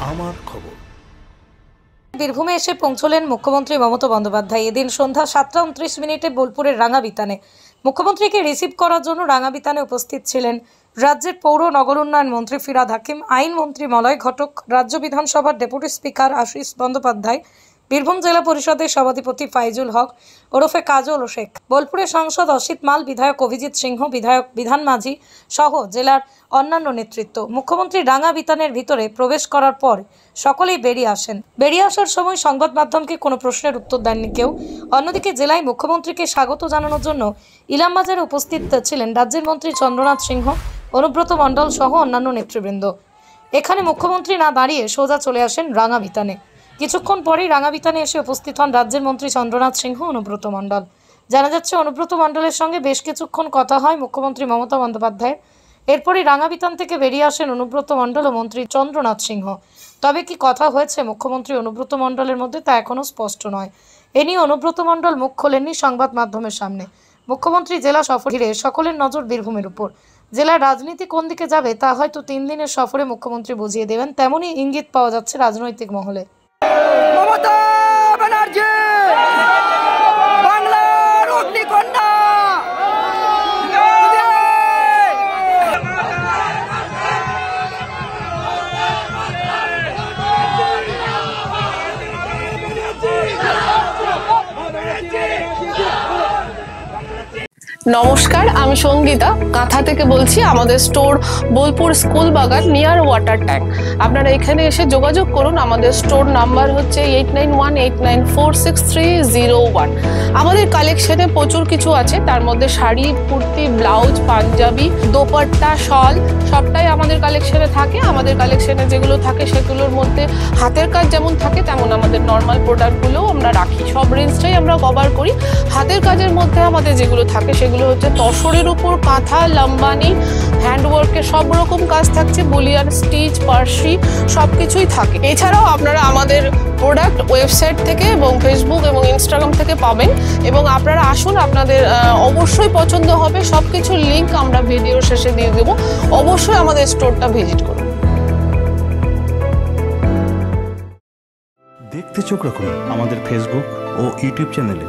আমার খবর। বীরভূমে এসে পৌঁছলেন মুখ্যমন্ত্রী মমতা বন্দ্যোপাধ্যায়। এদিন সন্ধ্যা 7:29 বলপুরের রাঙাবিতানে মুখ্যমন্ত্রীকে রিসিভ করার জন্য রাঙাবিতানে উপস্থিত ছিলেন রাজ্যের পৌর নগর উন্নয়ন মন্ত্রী ফিরহাদ হাকিম, আইনমন্ত্রী মলয় ঘটক, রাজ্য বিধানসভার ডেপুটি স্পিকার আশিস বন্দ্যোপাধ্যায়, বীরভূম জেলা পরিষদের সভাধিপতি ফাইজুল হক ওরফে কাজল শেখ, বোলপুরের সাংসদ অসিত মাল, বিধায়ক অভিজিৎ সিংহ, বিধায়ক বিধান মাঝি সহ জেলার অন্যান্য নেতৃত্ব। মুখ্যমন্ত্রী রাঙাবিতানের ভিতরে প্রবেশ করার পর সকলেই বেরিয়ে আসেন। বেরিয়ে আসার সময় সংবাদ মাধ্যমকে কোনো প্রশ্নের উত্তর দেননি কেউ। অন্যদিকে জেলায় মুখ্যমন্ত্রীকে স্বাগত জানানোর জন্য ইলামবাজারে উপস্থিত ছিলেন রাজ্যের মন্ত্রী চন্দ্রনাথ সিংহ, অনুব্রত মণ্ডল সহ অন্যান্য নেতৃবৃন্দ। এখানে মুখ্যমন্ত্রী না দাঁড়িয়ে সোজা চলে আসেন রাঙাবিতানে। কিছুক্ষণ পরেই রাঙাবিতানে এসে উপস্থিত হন রাজ্যের মন্ত্রী চন্দ্রনাথ সিংহ, অনুব্রত মণ্ডল। জানা যাচ্ছে অনুব্রত মণ্ডলের সঙ্গে বেশ কিছুক্ষণ কথা হয় মুখ্যমন্ত্রী মমতা বন্দ্যোপাধ্যায়ের। এরপরই রাঙাবিতান থেকে বেরিয়ে আসেন অনুব্রত মণ্ডল ও মন্ত্রী চন্দ্রনাথ সিংহ। তবে কি কথা হয়েছে মুখ্যমন্ত্রী অনুব্রত মণ্ডলের মধ্যে তা এখনও স্পষ্ট নয়। এ নিয়ে অনুব্রত মণ্ডল মুখ খোলেননি সংবাদ মাধ্যমের সামনে। মুখ্যমন্ত্রী জেলা সফর ঘিরে সকলের নজর বীরভূমের উপর। জেলার রাজনীতি কোন দিকে যাবে তা হয়তো 3 দিনের সফরে মুখ্যমন্ত্রী বুঝিয়ে দেবেন, তেমনই ইঙ্গিত পাওয়া যাচ্ছে রাজনৈতিক মহলে। মমতা ব্যানার্জি বাংলার অগ্নিকন্যা। নমস্কার, আমি সঙ্গীতা কাঁথা থেকে বলছি। আমাদের স্টোর বোলপুর স্কুল বাগান নিয়ার ওয়াটার ট্যাঙ্ক। আপনারা এখানে এসে যোগাযোগ করুন। আমাদের স্টোর নাম্বার হচ্ছে 8918946301। আমাদের কালেকশনে প্রচুর কিছু আছে, তার মধ্যে শাড়ি, কুর্তি, ব্লাউজ, পাঞ্জাবি, দোপাট্টা, শল সবটাই আমাদের কালেকশনে থাকে। আমাদের কালেকশনে যেগুলো থাকে সেগুলোর মধ্যে হাতের কাজ যেমন থাকে তেমন আমাদের নর্মাল প্রোডাক্টগুলোও আমরা রাখি। সব রেঞ্জটাই আমরা কভার করি। হাতের কাজের মধ্যে আমাদের যেগুলো থাকে সেগুলো হচ্ছে তসরের উপর কাঁথা, লাম্বানি, হ্যান্ডওয়ার্কের সব রকম কাজ থাকছে, বুলিয়ান, স্টিচ, পার্সি সব কিছুই থাকে। এছাড়াও আপনারা আমাদের প্রোডাক্ট ওয়েবসাইট থেকে এবং ফেসবুক এবং ইনস্টাগ্রাম থেকে পাবেন। এবং আপনারা আসুন, আপনাদের অবশ্যই পছন্দ হবে। সব কিছুর লিঙ্ক আমরা ভিডিওর শেষে দিয়ে দেবো। অবশ্যই আমাদের স্টোরটা ভিজিট করুন। দেখতে চোখ রাখুন আমাদের ফেসবুক ও ইউটিউব চ্যানেলে।